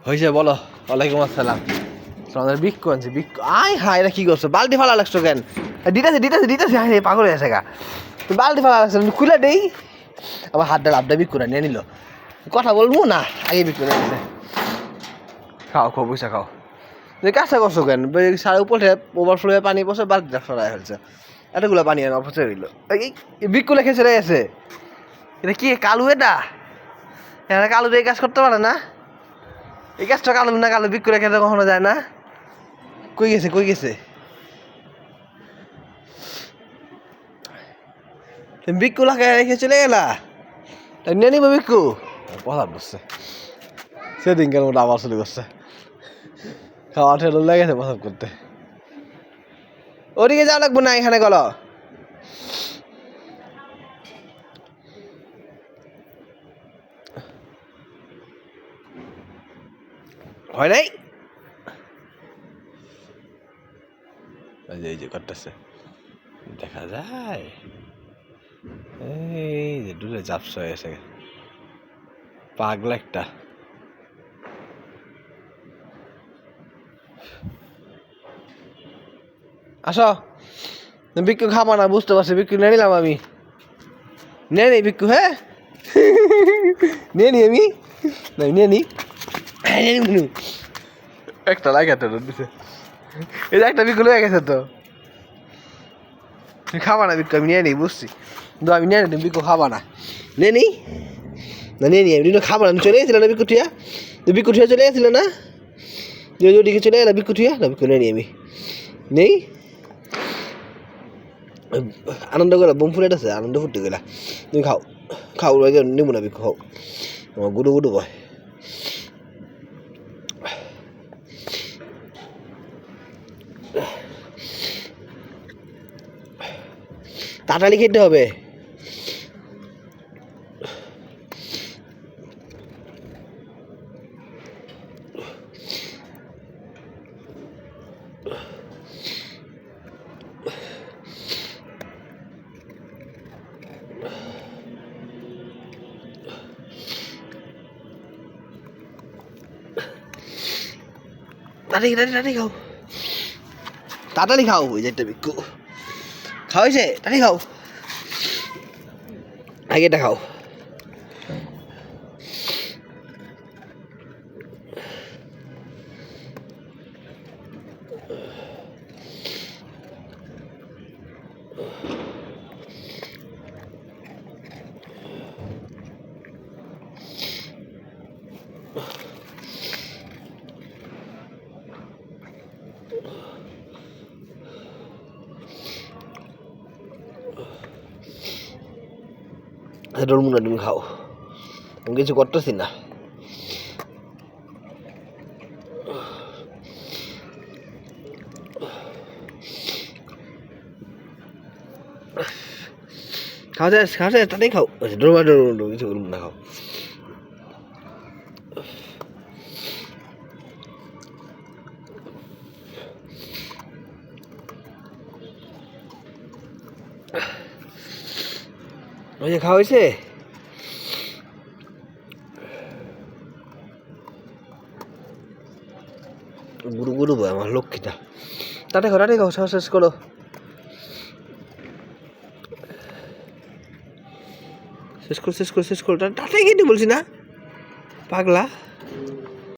হয়েছে বলো। ওয়ালাইকুম আসসালাম। তোমাদের বিক্কু আনছে বিক্কু। আয় হায় এটা কি করছো? বালতি ফালা লাগছো কেন? দিতেছি হায় পাগল হয়ে গেছে গা। তুমি বালতি ফালা লাগছো খুলে দেই। আমার হাতটা লাভটা বিক্কুরা নিয়ে নিল। কথা বলবো না, আগে বিক্কু নিয়ে নিলে। খাও খাও পয়সা খাও। তুমি কাজটা করছো কেন? সারা উপরে ওভারফ্লো হয়ে পানি পড়ছে, বালতিটা সরাই ফেলছে। এতগুলো পানি আর অপচয় হইলো। এই বিক্কু লেখে চলে গেছে। এটা কি কালু? এটা কালু এই কাজ করতে পারে না। এই কাজটা কালো না, কালো বিক্রি রেখে তো কখনো যায় না। কই গেছে তুমি বিক্কু লাগাই রেখে চলে গেলা। তাই নিয়ে নিবো বিক্কু কথা বসছে সেদিনকার মতো আবার চলে করছে। খাওয়া ঠেলো লেগেছে প্রসাব করতে। ওদিকে যাওয়া লাগবো না, এখানে গেল। হয় নাই এই যে করতেছে দেখা যায়। এই যে দূরে চাপস হয়ে গেছে পাগলা একটা। আসো বিক্কু খাবো না, বুঝতে পারছি। বিক্কু নিয়ে নিলাম আমি, নিয়ে নি বিক্কু। হ্যাঁ নিয়ে নি আমি নিয়ে নি একটা লাগে তো দিছে। এই যে একটা বিক্কু লেগে গেছে তো। তুমি খাবা না বিক্কু? আমি নিয়ে নিই বুঝছি, কিন্তু আমি নিয়ে নি। তুমি বিক্কু খাবা না, নিয়ে নি না নিয়ে নি। আমি খাবো না। চলে গেছিল না বিক্কু ঠিয়া? তুই বিক্কু ঠিয়া চলে গেছিল না? ওদিকে চলে গেল বিক্কু ঠিয়া না? বিক্কু নিয়ে নি আমি নেই। আনন্দ করে বোম ফুলে আছে, আনন্দ ফুটতে গেলা। তুমি খাও খাও, নেবো না বিক্কু, খাও। আমার গুডু গুডু বয়। তাড়াতাড়ি খেতে হবে। তাড়াতাড়ি খাও, তাড়াতাড়ি খাও। ওই যে একটা বিক্কু খাওয়াইছে, তাড়াতাড়ি খাও, আগে এটা খাও। ডরমুনা তুমি খাও, আমি কিছু করতেছি না। খাওয়া যায় তাতেই খাও। ডরমা কিছু করবো না, খাও। ওই যে খাওয়া হয়েছে। গুরু গুরু বয় আমার লক্ষ্মীটা। তাতে খাও শেষ করো। শেষ কর তাতে খেতে বলছি না পাগলা।